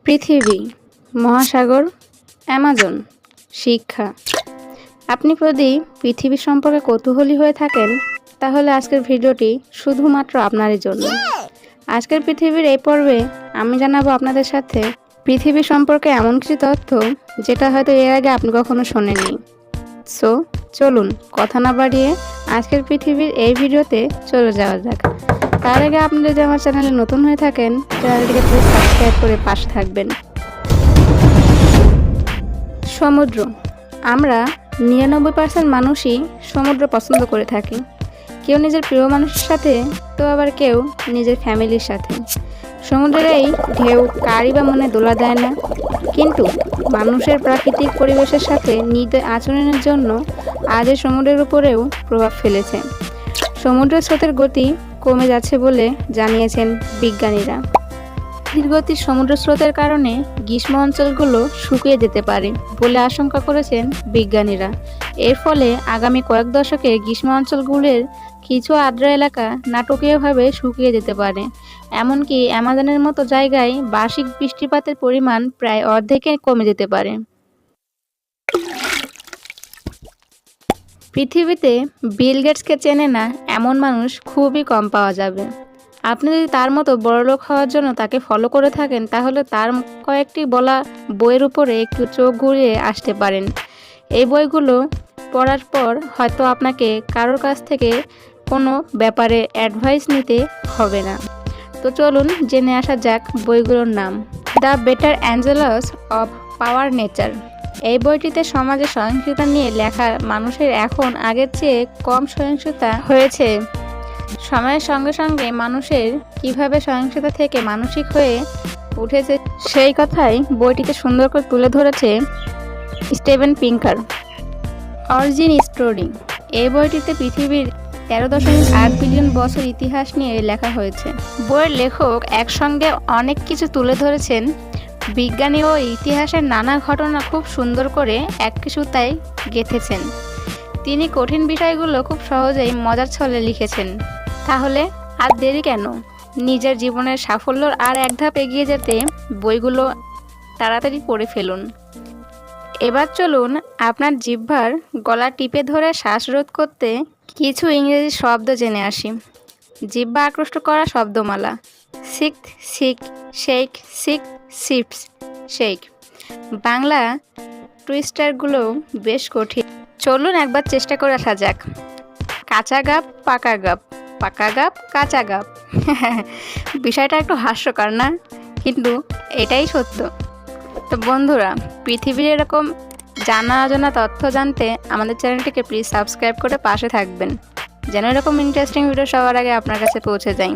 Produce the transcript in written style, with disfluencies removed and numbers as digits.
পৃথিবী, মহাসাগর, অ্যামাজন, শিক্ষা। আপনি যদি পৃথিবী সম্পর্কে কৌতূহলী হয়ে থাকেন তাহলে আজকের ভিডিওটি শুধুমাত্র আপনারই জন্য। আজকের পৃথিবীর এই পর্বে আমি জানাবো আপনাদের সাথে পৃথিবী সম্পর্কে এমন কিছু তথ্য যেটা হয়তো এর আগে আপনি কখনো শোনেননি। সো চলুন কথা না বাড়িয়ে আজকের পৃথিবীর এই ভিডিওতে চলে যাওয়া যাক। তার আগে আপনি যদি আমার চ্যানেলে নতুন হয়ে থাকেন চ্যানেলটিকে প্লিজ সাবস্ক্রাইব করে পাশে থাকবেন। সমুদ্র। আমরা 99% মানুষই সমুদ্র পছন্দ করে থাকি। কেউ নিজের প্রিয় মানুষের সাথে, তো আবার কেউ নিজের ফ্যামিলির সাথে। সমুদ্রের এই ঢেউ কারই বা মনে দোলা দেয় না, কিন্তু মানুষের প্রাকৃতিক পরিবেশের সাথে নির্দয় আচরণের জন্য আজ এই সমুদ্রের উপরেও প্রভাব ফেলেছে। সমুদ্রের স্রোতের গতি কমে যাচ্ছে বলে জানিয়েছেন বিজ্ঞানীরা। ধীরগতির সমুদ্র স্রোতের কারণে গ্রীষ্ম অঞ্চলগুলো শুকিয়ে যেতে পারে বলে আশঙ্কা করেছেন বিজ্ঞানীরা। এর ফলে আগামী কয়েক দশকে গ্রীষ্ম অঞ্চলগুলোর কিছু আর্দ্র এলাকা নাটকীয়ভাবে শুকিয়ে যেতে পারে। এমনকি অ্যামাজনের মতো জায়গায় বার্ষিক বৃষ্টিপাতের পরিমাণ প্রায় অর্ধেকে কমে যেতে পারে। পৃথিবীতে বিল গেটসকে চেনে না এমন মানুষ খুবই কম পাওয়া যাবে। আপনি যদি তার মতো বড়লোক হওয়ার জন্য তাকে ফলো করে থাকেন তাহলে তার কয়েকটি বলা বইয়ের উপরে একটু চোখ ঘুরিয়ে আসতে পারেন। এই বইগুলো পড়ার পর হয়তো আপনাকে কারোর কাছ থেকে কোনো ব্যাপারে অ্যাডভাইস নিতে হবে না। তো চলুন জেনে আসা যাক বইগুলোর নাম। The better angels of power nature. এই বইটিতে সমাজে সহিংসতা নিয়ে লেখা। মানুষের এখন আগের চেয়ে কম সহিংসতা হয়েছে। সময়ের সঙ্গে সঙ্গে মানুষের কিভাবে সহিংসতা থেকে মানসিক হয়ে উঠেছে সেই কথাই বইটিতে সুন্দর করে তুলে ধরেছে স্টিভেন পিঙ্কার। Origin story. এই বইটিতে পৃথিবীর 13.8 বিলিয়ন বছর ইতিহাস নিয়ে লেখা হয়েছে। বইয়ের লেখক একসঙ্গে অনেক কিছু তুলে ধরেছেন। বিজ্ঞানী ও ইতিহাসের নানা ঘটনা খুব সুন্দর করে একই সুতায় গেঁথেছেন। তিনি কঠিন বিষয়গুলো খুব সহজেই মজার ছলে লিখেছেন। তাহলে আর দেরি কেন? নিজের জীবনের সাফল্যর আর এক ধাপ এগিয়ে যেতে বইগুলো তাড়াতাড়ি পড়ে ফেলুন। এবার চলুন আপনার জিহ্বার গলা টিপে ধরে শ্বাসরোধ করতে কিছু ইংরেজি শব্দ জেনে আসি। জিহ্বা আকৃষ্ট করা শব্দমালা: sick, sick, shake, sick, sips, shake. Bangla টুইস্টারগুলো বেশ কঠিন। চলুন একবার চেষ্টা করে আসা যাক। কাঁচা গাব, পাকা গাব, পাকা গাব, কাঁচা গাব। বিষয়টা একটু হাস্যকর না? কিন্তু এটাই সত্য। তো বন্ধুরা, পৃথিবীর এরকম জানা অজানা তথ্য জানতে আমাদের চ্যানেলটিকে প্লিজ সাবস্ক্রাইব করে পাশে থাকবেন, যেন এরকম ইন্টারেস্টিং ভিডিও সবার আগে আপনার কাছে পৌঁছে যায়।